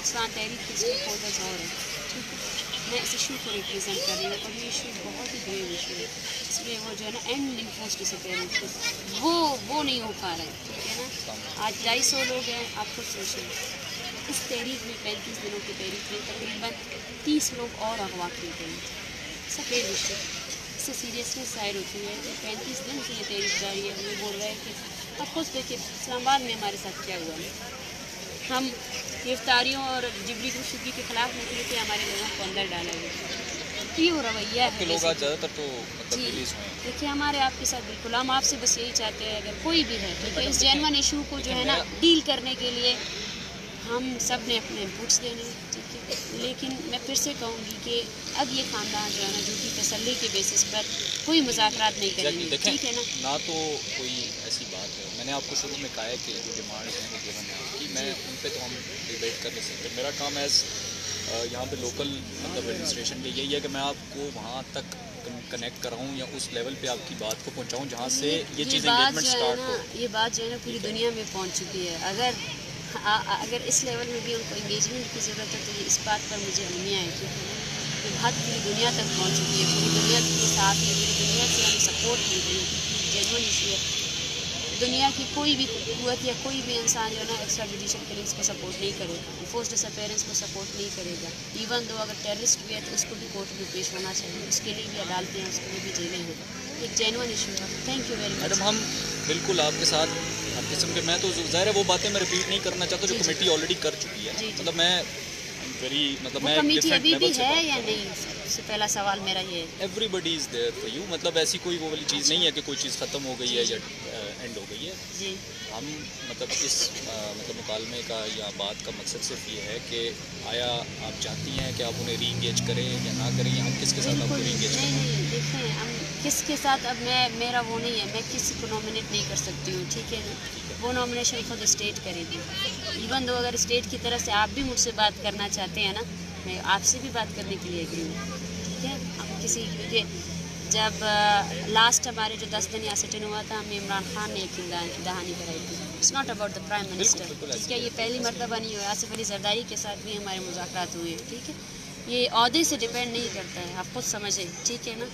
پاکستان تحریک کے stake holders اور ہیں، ٹھیک ہے، میں اس ایشو کو ریپرزینٹ کر رہی ہوں اور یہ ایشو بہت ہی گریو ایشو ہے، اس میں وہ جو ہے نا اینڈ انفورسڈ ڈسپیئرنس وہ نہیں ہو پا رہا ہے، ٹھیک ہے نا۔ آج 250 لوگ ہیں، آپ خود سوچیں اس تحریک میں 35 دنوں کی تحریک میں تقریباً 30 لوگ اور اغوا کیے گئے ہیں۔ سفید ایشو اس سے سیریسنیس ظاہر ہوتی ہے کہ 35 دن سے یہ تحریک جاری ہے، وہ بول رہا ہے کہ اب خود دیکھیے اسلام آباد میں ہمارے ساتھ کیا ہوا ہے، ہم گرفتاریوں اور جبری کشیدگی کے خلاف نکلے تھے، ہمارے لوگوں کو اندر ڈالا گیا، یہ وہ رویہ ہے لوگ آج زیادہ تر تو جی۔ دیکھیے ہمارے آپ کے ساتھ بالکل ہم آپ سے بس یہی چاہتے ہیں اگر کوئی بھی ہے ٹھیک ہے اس جینون ایشو کو جو ہے نا ڈیل کرنے کے لیے ہم سب نے اپنے انپٹس دینے ہیں، ٹھیک ہے، لیکن میں پھر سے کہوں گی کہ اب یہ خاندان جو ہے نا جھوٹی تسلی کے بیسس پر کوئی مذاکرات نہیں کریں گے، ٹھیک ہے نا تو کوئی ایسی بات ہے، میں نے آپ کو شروع میں کہا ہے کہ جو ڈیمانڈ ہیں وہ گیون ہے کہ میں ان پہ تو ہم ڈیبیٹ کر نہیں سکتے، میرا کام ایز یہاں پہ لوکل مطلب ایڈمنسٹریشن کے یہی ہے کہ میں آپ کو وہاں تک کنیکٹ کراؤں یا اس لیول پہ آپ کی بات کو پہنچاؤں جہاں سے یہ چیز انگیجمنٹ سٹارٹ ہو۔ یہ بات جو ہے نا پوری دنیا میں پہنچ چکی ہے، اگر اس لیول میں بھی ان کو انگیجمنٹ کی ضرورت ہے تو یہ اس بات پر مجھے المیہ ہے کہ یہ بات پوری دنیا تک پہنچ چکی ہے، پوری دنیا کے ساتھ ہے، پوری دنیا سے ہمیں سپورٹ مل رہی ہے، جینون ایشو ہے، دنیا کی کوئی بھی قوت یا کوئی بھی انسان جو ہے نا ایکسٹرا جوڈیشل کلنگس کو سپورٹ نہیں کرے گا، فورسڈ ڈسپیئرنس کو سپورٹ نہیں کرے گا، ایون دو اگر ٹیررسٹ بھی ہے تو اس کو بھی کورٹ میں پیش ہونا چاہیے، اس کے لیے بھی عدالتیں ہیں، اس کے لیے بھی جیلیں ہیں، ایک جینون ایشو ہے۔ Thank you very much madam, ہم بالکل آپ کے ساتھ ہر قسم کے، میں تو ظاہر ہے وہ باتیں میں ریپیٹ نہیں کرنا چاہتا جو کمیٹی آلریڈی کر چکی ہے، مطلب میں کمیٹی ابھی بھی ہے یا نہیں، سب سے پہلا سوال میرا یہ ہے۔ Everybody is there for you, مطلب ایسی کوئی وہ والی چیز نہیں ہے کہ کوئی چیز ختم ہو گئی ہے یا اینڈ ہو گئی ہے۔ جی ہم مطلب اس مطلب مکالمے کا یا بات کا مقصد صرف یہ ہے کہ آیا آپ چاہتی ہیں کہ آپ انہیں ری انگیج کریں یا نہ کریں، یا ہم کس کے ساتھ آپ کو ری انگیج کریں؟ نہیں دیکھیں ہم کس کے ساتھ، اب میرا وہ نہیں ہے، میں کسی کو نامنیٹ نہیں کر سکتی ہوں، ٹھیک ہے نا، وہ نامنیشن خود اسٹیٹ کرے گی، ایون دو اگر اسٹیٹ کی طرف سے آپ بھی مجھ سے بات کرنا چاہتے ہیں نا، میں آپ سے بھی بات کرنے کے لیے اگری ہوں، ٹھیک ہے، ہم کسی کیونکہ جب لاسٹ ہمارے جو 10 دن یا سٹن ہوا تھا ہمیں عمران خان نے ایک دہانی کرائی تھی، it's not about the prime minister, ٹھیک ہے، یہ پہلی مرتبہ نہیں ہوا، آصف علی زرداری کے ساتھ بھی ہمارے مذاکرات ہوئے ہیں، ٹھیک ہے، یہ عہدے سے ڈیپینڈ نہیں کرتا ہے، آپ خود سمجھیں، ٹھیک ہے نا،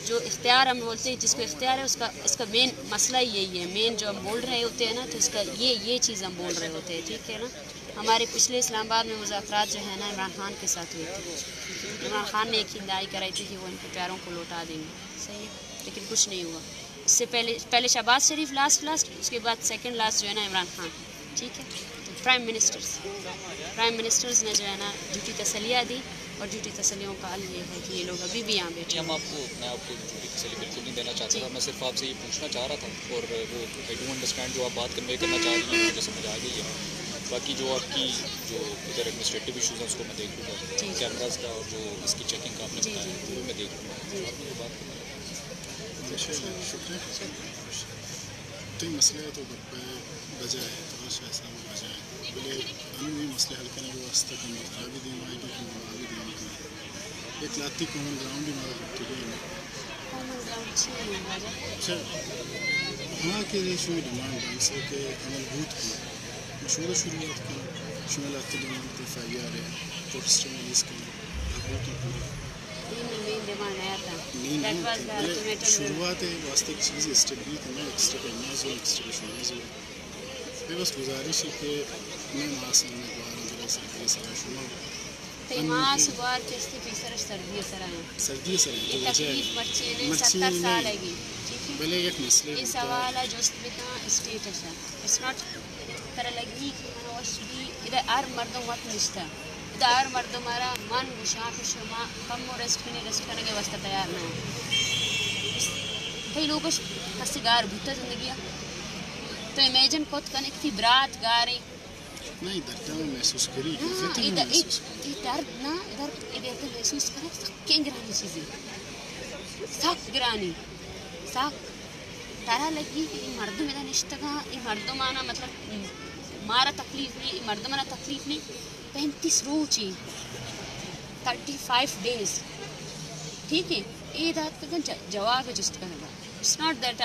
جو اختیار ہم بولتے ہیں جس کو اختیار ہے اس کا مین مسئلہ یہی ہے، مین جو ہم بول رہے ہوتے ہیں نا تو اس کا یہ چیز ہم بول رہے ہوتے ہیں، ٹھیک ہے نا، ہمارے پچھلے اسلام آباد میں مذاکرات جو ہے نا عمران خان کے ساتھ ہوئے تھے، عمران خان نے ایک ہندائی کرائی تھی کہ وہ ان کے پیاروں کو لوٹا دیں گے، صحیح ہے، لیکن کچھ نہیں ہوا، اس سے پہلے شہباز شریف لاسٹ اس کے بعد سیکنڈ لاسٹ جو ہے نا عمران خان، ٹھیک ہے، تو پرائم منسٹرز نے جو ہے نا جھوٹی تسلیاں دی، اور جھوٹی تسلیوں کا حل یہ ہے کہ یہ لوگ ابھی بھی یہاں بیٹھے ہیں۔ میں آپ کو جھوٹی تسلی بالکل نہیں دینا چاہتا تھا، میں صرف آپ سے یہ پوچھنا چاہ رہا تھا، اور وہ آئی ڈو انڈرسٹینڈ جو آپ بات کنوے کرنا چاہ رہی ہیں مجھے سمجھ آ گئی ہے، باقی جو آپ کی جو ادھر ایڈمنسٹریٹو ایشوز ہیں اس کو میں دیکھ لوں گا، کیمراز کا اور جو اس کی چیکنگ کا آپ نے بتایا وہ میں دیکھ لوں گا، آپ نے جو بات تو مسئلہ تو بجائے تو ایسا وہ بجائے بولے ہم یہ مسئلے حل کرنے کے واسطے کم بتا بھی دیں آئی بھی دیں ایک لاتی کامن گراؤنڈ ہی ہمارا ٹھیک ہے اچھا وہاں کے لیے شو ڈیمانڈ ڈانگ سے کہ عمل بوت کی مشہور شروعات کی شمال آتی ڈیمانڈ ایف آئی آر ہے پروٹسٹر ریلیز کی بوت پوری شروعات ہے واسطے کی چیز اسٹیبلیٹ میں ایکسٹرا میں بس گزارش ہے کہ میں ماسن میں دوارا سردی سر شما ماں سوار کے پیسر سردی سر سردی سر تکلیف مرچی 70 سال ہے گی، ٹھیک ہے، بلے ایک مسئلے یہ سوال ہے جو بتا اسٹیٹس ہے، اٹس ناٹ ترى لگی کہ منوش بھی ادھر ہر مردوں وقت نشتا ادھر ہر مردوں ہمارا من گشاک شما کم و ریسٹ کرنے کے واسطے تیار نہ ہو، کئی لوگوں ہستگار بھوتا زندگی تو امیجن خود کنک تھی برات گاری نہیں درد میں محسوس کری درد نہ ادھر محسوس کرے سکیں گرانی چیزیں سخت گرانی سخت طرح لگی کہ یہ مردم ادھر نشتگاں یہ مردم آنا مطلب مارا تکلیف نہیں، یہ مردم آنا تکلیف نہیں، 35 روچی 35 days، ٹھیک ہے، یہ دات کا جواب جست کرے گا، اٹس ناٹ دیٹ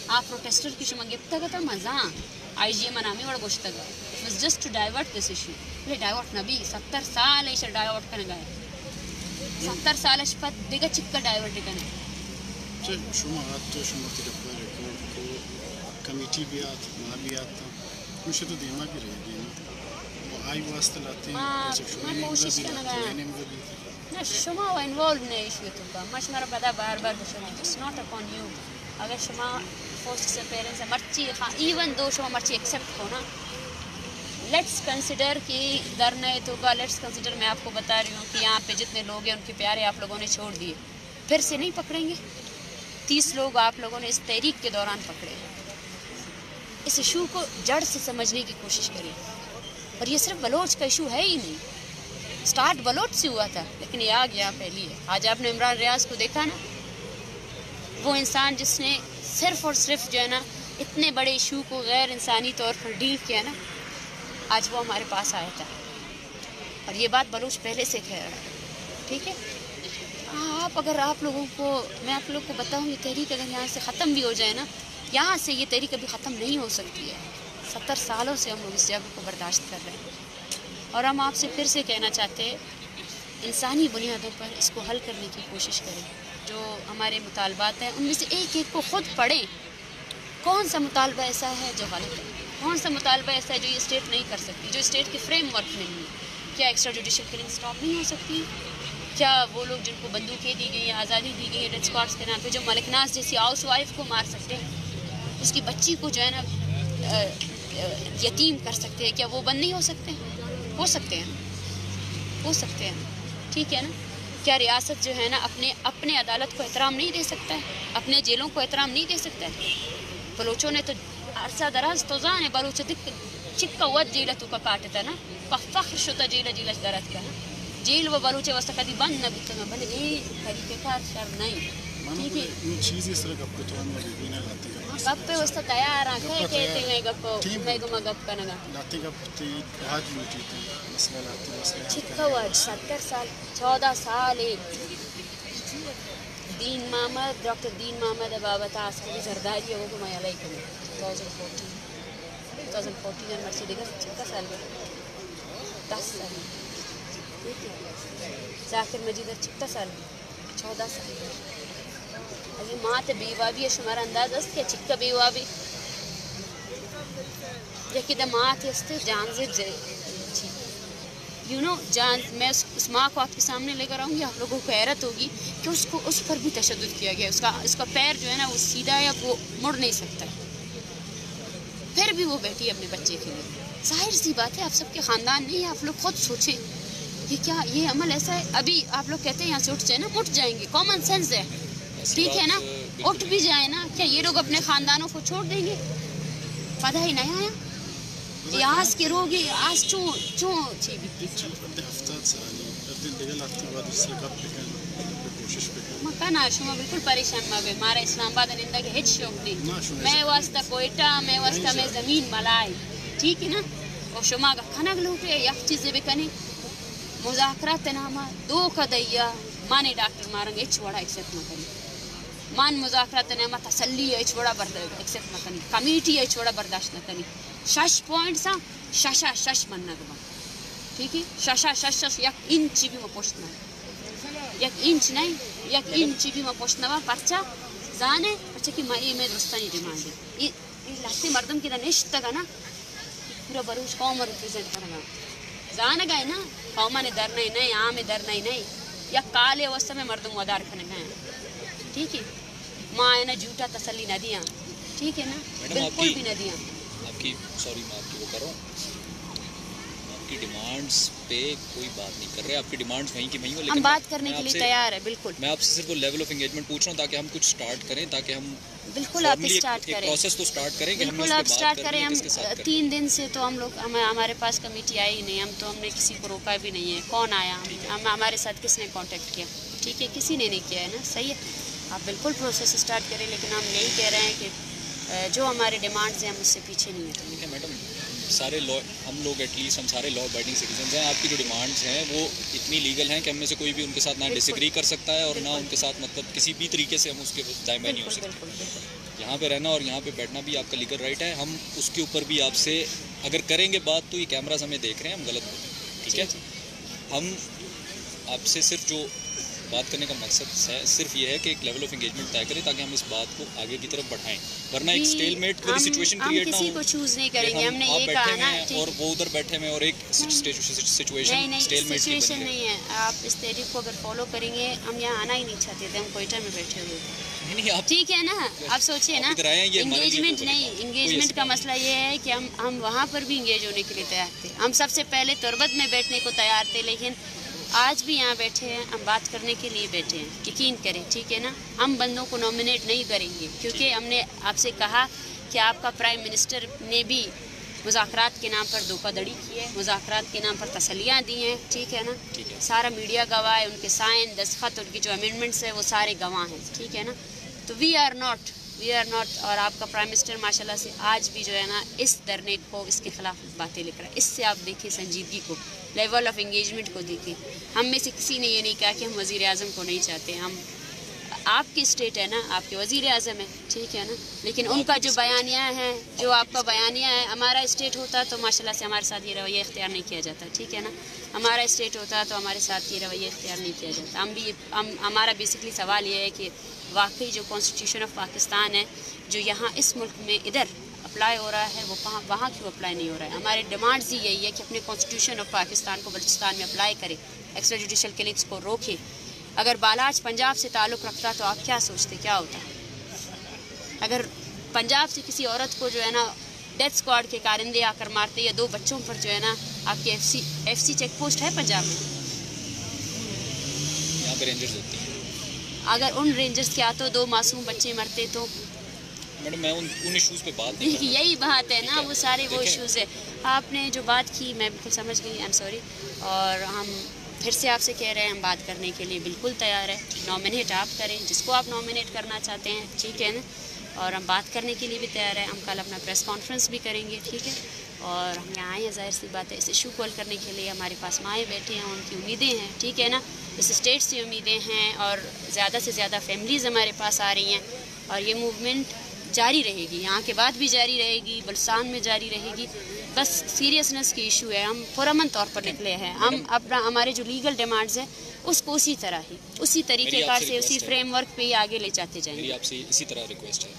آپ پروٹیسٹر کی شما گفتا گا تھا مزاں آئی جی ایم انامی وڑ گوشتا گا، it was just to divert this issue. بلي دايورت نبي 70 سال ايش دايورت كان جاي 70 سال ايش فات ديگه چکا دايورت كان شما حتی شما تدبر کو کمیٹی بیات ما بیات میشه تو دیما بھی رہے دیما وہ آئی واسطه لاتے ہیں جب شما ما کوشش بھی کنه لاتے ہیں بھی نه شما و انوالو نشید تو با مش مرا بدا بار بار بشم it's not upon you اگر شما فوسٹ پیرنٹس مرچی ایون دو شما مرچی ایکسیپٹ ہو نا لیٹس کنسیڈر کہ در نہیں تو کا لیٹس کنسیڈر میں آپ کو بتا رہی ہوں کہ یہاں پہ جتنے لوگ ہیں ان کے پیارے آپ لوگوں نے چھوڑ دیے پھر سے نہیں پکڑیں گے 30 لوگ آپ لوگوں نے اس تحریک کے دوران پکڑے اس ایشو کو جڑ سے سمجھنے کی کوشش کریں اور یہ صرف بلوچ کا ایشو ہے ہی نہیں سٹارٹ بلوچ سے ہوا تھا لیکن یہ آگ یہاں پھیلی ہے آج آپ نے عمران ریاض کو دیکھا نا وہ انسان جس نے صرف اور صرف جو ہے نا اتنے بڑے ایشو کو غیر انسانی طور پر ڈیل کیا نا آج وہ ہمارے پاس آیا تھا اور یہ بات بلوچ پہلے سے کہہ رہا ہے ٹھیک ہے اگر آپ لوگوں کو میں آپ لوگ کو بتاؤں یہ تحریک اگر یہاں سے ختم بھی ہو جائے نا یہاں سے یہ تحریک ابھی ختم نہیں ہو سکتی ہے 70 سالوں سے ہم لوگ اس جگہ کو برداشت کر رہے ہیں اور ہم آپ سے پھر سے کہنا چاہتے ہیں انسانی بنیادوں پر اس کو حل کرنے کی کوشش کریں جو ہمارے مطالبات ہیں ان میں سے ایک ایک کو خود پڑھیں کون سا مطالبہ ایسا ہے جو غلط ہے کون سا مطالبہ ایسا ہے جو یہ اسٹیٹ نہیں کر سکتی جو اسٹیٹ کے فریم ورک میں نہیں ہے کیا ایکسٹرا جوڈیشل کلنگ اسٹاپ نہیں ہو سکتی کیا وہ لوگ جن کو بندوقیں دی گئی ہیں آزادی دی گئی ہے ڈیتھ اسکواڈس کے نام پہ جو ملک ناز جیسی ہاؤس وائف کو مار سکتے ہیں اس کی بچی کو جو ہے نا یتیم کر سکتے ہیں کیا وہ بند نہیں ہو سکتے ہو سکتے ہیں ٹھیک ہے نا کیا ریاست جو ہے نا اپنے عدالت کو احترام نہیں دے سکتا ہے اپنے جیلوں کو احترام نہیں دے سکتا ہے بلوچوں نے تو عرصہ دراز تو زانے بلوچ چکا ود جیلتو کا کاٹتا نا فخر شتا جیلش درد کا نا جیل و بلوچ واسطہ کدی بند نہ بیتنا بھلے یہ طریقہ کار شر نہیں ٹھیک ہے چیز اس طرح گپ تو ہم بھی نہ لاتے ہیں گپے واسطہ تیار ہیں کہتے ہیں گپ میں گپ کنگا لاتے گپ تی آج میٹی تھی مسئلہ لاتے مسئلہ چکا ود 70 سال 14 سال دین محمد ڈاکٹر دین محمد بابت عسکری زرداری ہے وہ کو میں علیہ کروں 2014 میں مرسی دیگا 6 سال میں 10 سال ذاکر مجید 6 سال 14 سال ابھی ماں تے بیوہ بھی ہے شمارا انداز است کہ چکا بیوہ بھی یکی دا ماں تے است جان زیب جان میں اس ماں کو آپ کے سامنے لے کر آؤں گی آپ لوگوں کو حیرت ہوگی کہ اس پر بھی تشدد کیا گیا اس کا پیر جو ہے نا وہ سیدھا ہے وہ مڑ نہیں سکتا پھر بھی وہ بیٹھی ہے اپنے بچے کے لیے ظاہر سی بات ہے آپ سب کے خاندان نہیں ہے آپ لوگ خود سوچیں یہ عمل ایسا ہے ابھی آپ لوگ کہتے ہیں یہاں سے اٹھ جائیں نا اٹھ جائیں گے کامن سینس ہے ٹھیک ہے نا اٹھ بھی جائیں نا کیا یہ لوگ اپنے خاندانوں کو چھوڑ دیں گے پتہ ہی نہیں آیا یہ آس کے روگی آس چون چی بیتی ہفتہ سالی دن دیگه لاتے بعد اس سے گپ پکن کوشش پکن مکانا شما بالکل پریشان مابے مارا اسلام آباد نندا کے ہیچ شوق نہیں میں واسطہ کوئٹہ میں واسطہ میں زمین ملائی ٹھیک ہے نا اور شما کا کھنگ لوگ یک چیزیں بکنے مذاکرات نامہ دو کا دیا مانے ڈاکٹر مارنگ ایچ وڑا ایکسپٹ نہ کریں مان مذاکرات نامہ تسلی ایچ وڑا ایکسپٹ نہ کریں کمیٹی ایچ وڑا برداشت نہ کریں 6 پوائنٹ سا شش مننا گما ٹھیک ہے شش یک انچ بھی پوچھنا یک انچ نہیں یک انچ بھی پوچھنا پرچا زانے پرچا کہ میں درستانی ڈیمانڈ ہے یہ لاستی مردم کی نشت گا نا پورا بلوچ قوم ریپرزینٹ کرنا زانے گئے نا قوما نے در نہیں عام در نہیں یا کالے وسط میں مردم ودار کرنے گئے ٹھیک ہے ماں ہے نا جھوٹا تسلی نہ دیا ٹھیک ہے نا بالکل بھی نہ دیا آپ کی سوری میں آپ کی وہ کر رہا ہوں آپ کی ڈیمانڈس پہ کوئی بات نہیں کر رہے آپ کی ڈیمانڈس وہیں کی وہیں ہو لیکن ہم بات کرنے کے لیے تیار ہے بالکل میں آپ سے صرف وہ لیول آف انگیجمنٹ پوچھ رہا ہوں تاکہ ہم کچھ سٹارٹ کریں تاکہ ہم بالکل آپ اسٹارٹ کریں پروسیس تو سٹارٹ کریں کہ بالکل آپ سٹارٹ کریں ہم 3 دن سے تو ہم لوگ ہمارے پاس کمیٹی آئی ہی نہیں ہم نے کسی کو روکا بھی نہیں ہے کون آیا ہمارے ساتھ کس نے کانٹیکٹ کیا ٹھیک ہے کسی نے نہیں کیا ہے نا صحیح ہے آپ بالکل پروسیس سٹارٹ کریں لیکن ہم یہی کہہ رہے ہیں کہ جو ہمارے ڈیمانڈز ہیں ہم اس سے پیچھے نہیں ہٹیں گے میڈم سارے لا ہم لوگ ایٹ لیسٹ ہم سارے لا ابائڈنگ سٹیزنز ہیں آپ کی جو ڈیمانڈز ہیں وہ اتنی لیگل ہیں کہ ہم میں سے کوئی بھی ان کے ساتھ نہ ڈس ایگری کر سکتا ہے اور نہ ان کے ساتھ مطلب کسی بھی طریقے سے ہم اس کے دائیں بائیں نہیں ہو سکتے یہاں پہ رہنا اور یہاں پہ بیٹھنا بھی آپ کا لیگل رائٹ ہے ہم اس کے اوپر بھی آپ سے اگر کریں گے بات تو یہ کیمراز ہمیں دیکھ رہے ہیں ہم غلط ٹھیک ہے. ہم آپ سے صرف جو بات کرنے کا مقصد ہے صرف یہ ہے کہ ایک لیول آف انگیجمنٹ طے کریں تاکہ ہم اس بات کو آگے کی طرف بڑھائیں, ورنہ ایک اسٹیل میٹ والی سچویشن کریٹ نہ ہو. ہم کسی کو چوز نہیں کریں گے, ہم نے یہ کہا نا اور وہ ادھر بیٹھے ہوئے اور ایک سچویشن اسٹیل میٹ سچویشن نہیں ہے. آپ اس تحریک کو اگر فالو کریں گے, ہم یہاں آنا ہی نہیں چاہتے تھے, ہم کوئٹہ میں بیٹھے ہوئے تھے. ٹھیک ہے نا, آپ سوچیے نا, انگیجمنٹ نہیں, انگیجمنٹ کا مسئلہ یہ ہے کہ ہم وہاں پر بھی انگیج ہونے کے لیے تیار تھے. ہم سب سے پہلے تربت میں بیٹھنے کو تیار تھے, لیکن آج بھی یہاں بیٹھے ہیں, ہم بات کرنے کے لیے بیٹھے ہیں. یقین کریں, ٹھیک ہے نا, ہم بندوں کو نامنیٹ نہیں کریں گے, کیونکہ ہم نے آپ سے کہا کہ آپ کا پرائم منسٹر نے بھی مذاکرات کے نام پر دھوکہ دڑی کی ہے, مذاکرات کے نام پر تسلیاں دی ہیں. ٹھیک ہے نا, سارا میڈیا گواہ ہے, ان کے سائن دستخط, ان کی جو امینڈمنٹس ہیں وہ سارے گواہ ہیں. ٹھیک ہے نا, تو وی آر ناٹ. اور آپ کا پرائم منسٹر ماشاءاللہ سے آج بھی جو ہے نا اس دھرنے کو, اس کے خلاف باتیں لکھ رہا ہے. اس سے آپ دیکھیں سنجیدگی کو, لیول آف انگیجمنٹ کو دیکھیں. ہم میں سے کسی نے یہ نہیں کہا کہ ہم وزیر اعظم کو نہیں چاہتے. ہم, آپ کی اسٹیٹ ہے نا, آپ کے وزیر اعظم ہیں, ٹھیک ہے نا, لیکن ان کا جو بیانیہ ہے, جو آپ کا بیانیہ ہے, ہمارا اسٹیٹ ہوتا تو ماشاءاللہ سے ہمارے ساتھ یہ رویہ اختیار نہیں کیا جاتا. ٹھیک ہے نا, ہمارا اسٹیٹ ہوتا تو ہمارے ساتھ یہ رویہ اختیار نہیں کیا جاتا. ہمارا بیسکلی سوال یہ ہے کہ واقعی جو کانسٹیٹیوشن آف پاکستان ہے, جو یہاں اس ملک میں ادھر اپلائی ہو رہا ہے, وہ وہاں کیوں اپلائی نہیں ہو رہا ہے. ہمارے ڈیمانڈز ہی یہی ہے کہ اپنے کانسٹیٹیوشن آف پاکستان کو بلوچستان میں اپلائی کرے, ایکسٹرا جوڈیشل کلنگس کو روکے. اگر بالاچ پنجاب سے تعلق رکھتا تو آپ کیا سوچتے, کیا ہوتا؟ اگر پنجاب سے کسی عورت کو جو ہے نا ڈیتھ اسکواڈ کے کارندے آ کر مارتے, یا 2 بچوں پر جو ہے نا, آپ کے ایف سی چیک پوسٹ ہے پنجاب میں, یہاں پہ رینجرز ہوتی ہیں, اگر ان رینجرز کے ہاتھوں 2 معصوم بچے مرتے تو میڈم میں ان ایشوز پہ بات نہیں کرتا. یہی بات ہے نا, وہ سارے وہ ایشوز ہے. آپ نے جو بات کی میں بالکل سمجھ گئی, آئی ایم سوری. اور ہم پھر سے آپ سے کہہ رہے ہیں, ہم بات کرنے کے لیے بالکل تیار ہے. نامنیٹ آپ کریں جس کو آپ نامنیٹ کرنا چاہتے ہیں, ٹھیک ہے نا, اور ہم بات کرنے کے لیے بھی تیار ہیں. ہم کل اپنا پریس کانفرنس بھی کریں گے, ٹھیک ہے, اور ہم یہاں آئے ہیں, ظاہر سی بات ہے, اس ایشو کو حل کرنے کے لیے. ہمارے پاس مائیں بیٹھے ہیں, ان کی امیدیں ہیں, ٹھیک ہے نا, اس اسٹیٹ سے امیدیں ہیں, اور زیادہ سے زیادہ فیملیز ہمارے پاس آ رہی ہیں, اور یہ موومنٹ جاری رہے گی, یہاں کے بعد بھی جاری رہے گی, بلوچستان میں جاری رہے گی. بس سیریسنس کی ایشو ہے, ہم پرامن طور پر نکلے ہیں. ہم اپنا, ہمارے جو لیگل ڈیمانڈز ہیں اس کو اسی طرح ہی, اسی طریقہ کار سے, اسی فریم ورک پہ ہی آگے لے جاتے جائیں گے. میری آپ سے اسی طرح ریکویسٹ ہے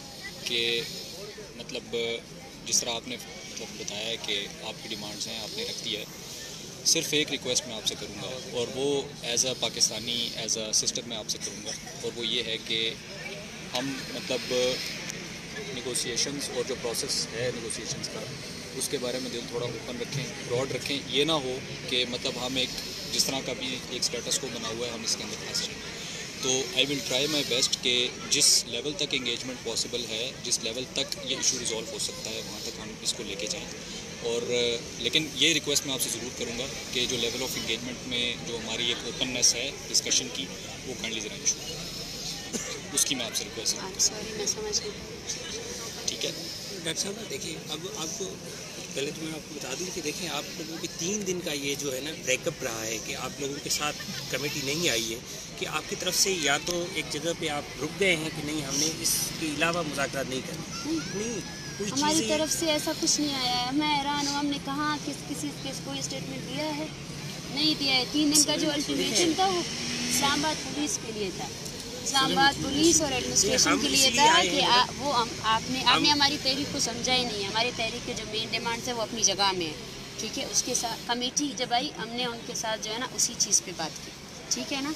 کہ مطلب جس طرح آپ نے بتایا ہے کہ آپ کی ڈیمانڈز ہیں, آپ نے رکھ دیا ہے, صرف ایک ریکویسٹ میں آپ سے کروں گا, اور وہ as a Pakistani, as a sister میں آپ سے کروں گا, اور وہ یہ ہے کہ ہم مطلب نیگوسیشنز اور جو پروسیس ہے نیگوسیشنز کا, اس کے بارے میں دل تھوڑا اوپن رکھیں, براڈ رکھیں. یہ نہ ہو کہ مطلب ہم ایک جس طرح کا بھی ایک اسٹیٹس کو بنا ہوا ہے, ہم اس کے اندر پھنس جائیں. تو آئی ول ٹرائی مائی بیسٹ کہ جس لیول تک انگیجمنٹ پاسبل ہے, جس لیول تک یہ ایشو ریزالو ہو سکتا ہے, وہاں تک ہم اس کو لے کے جائیں. اور لیکن یہ ریکویسٹ میں آپ سے ضرور کروں گا کہ جو لیول آف انگیجمنٹ میں جو ہماری ایک اوپننیس ہے ڈسکشن کی, وہ کائنڈلی ذرا ایشو کریں, اس کی میں آپ سے ریکویسٹ کروں گا. سوری, میں سمجھ گئی. ٹھیک ہے ڈاکٹر صاحب, دیکھیں اب آپ کو پہلے تو میں آپ کو بتا دوں کہ دیکھیں آپ لوگوں کے 3 دن کا یہ جو ہے نا بریک اپ رہا ہے کہ آپ لوگوں کے ساتھ کمیٹی نہیں آئی ہے, کہ آپ کی طرف سے یا تو ایک جگہ پہ آپ رک گئے ہیں کہ نہیں ہم نے اس کے علاوہ مذاکرات نہیں کرنے, نہیں کوئی ہماری طرف سے ایسا کچھ نہیں آیا ہے. میں حیران ہوں, ہم نے کہاں کسی کو اسٹیٹمنٹ دیا ہے, نہیں دیا ہے. 3 دن کا جو الٹیمیٹم تھا وہ اسلام آباد پولیس کے لیے تھا, اسلام آباد پولیس اور ایڈمنسٹریشن کے لیے تھا کہ وہ آپ نے ہماری تحریک کو سمجھا ہی نہیں ہے. ہماری تحریک کے جو مین ڈیمانڈس ہیں وہ اپنی جگہ میں ہے, ٹھیک ہے. اس کے ساتھ کمیٹی جب آئی, ہم نے ان کے ساتھ جو ہے نا اسی چیز پہ بات کی, ٹھیک ہے نا.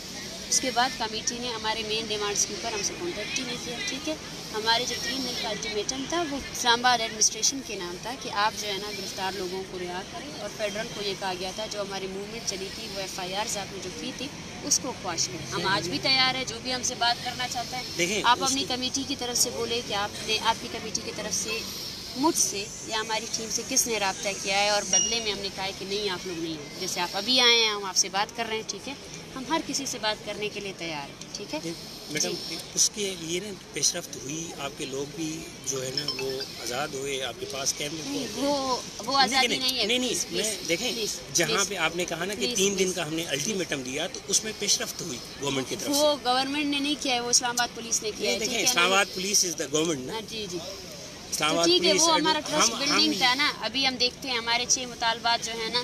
اس کے بعد کمیٹی نے ہمارے مین ڈیمانڈس کے اوپر ہم سے کانٹیکٹ ہی نہیں کیا, ٹھیک ہے. ہمارے جو 3 دن کا الٹیمیٹم تھا وہ اسلام آباد ایڈمنسٹریشن کے نام تھا کہ آپ جو ہے نا گرفتار لوگوں کو رہا کریں, اور فیڈرل کو یہ کہا گیا تھا جو ہماری موومنٹ چلی تھی, وہ FIRs آپ نے جو کی تھی اس کو خواہش کریں. ہم آج بھی تیار ہیں, جو بھی ہم سے بات کرنا چاہتا ہے آپ اپنی کمیٹی کی طرف سے بولے کہ آپ کی کمیٹی کی طرف سے مجھ سے یا ہماری ٹیم سے کس نے رابطہ کیا ہے, اور بدلے میں ہم نے کہا ہے کہ نہیں آپ لوگ نہیں ہیں, جیسے آپ ابھی آئے ہیں, ہم آپ سے بات کر رہے ہیں, ٹھیک ہے. ہم ہر کسی سے بات کرنے کے لیے تیار ہیں, ٹھیک ہے. میڈم اس کے لیے نا پیش رفت ہوئی, آپ کے لوگ بھی جو ہے نا وہ آزاد ہوئے, آپ کے پاس کیمپ وہ آزادی نہیں ہے. نہیں دیکھیں, جہاں پہ آپ نے کہا نا کہ 3 دن کا ہم نے الٹیمیٹم دیا, تو اس میں پیش رفت ہوئی گورنمنٹ کی طرف سے. وہ گورنمنٹ نے نہیں کیا ہے, وہ اسلام آباد پولیس نے کیا ہے. دیکھیں اسلام آباد پولیس از دا گورنمنٹ نا. جی جی, اسلام آباد ٹھیک ہے. پولیس وہ ہمارا ٹرسٹ بلڈنگ تھا نا. ابھی ہم دیکھتے ہیں ہمارے 6 مطالبات جو ہے نا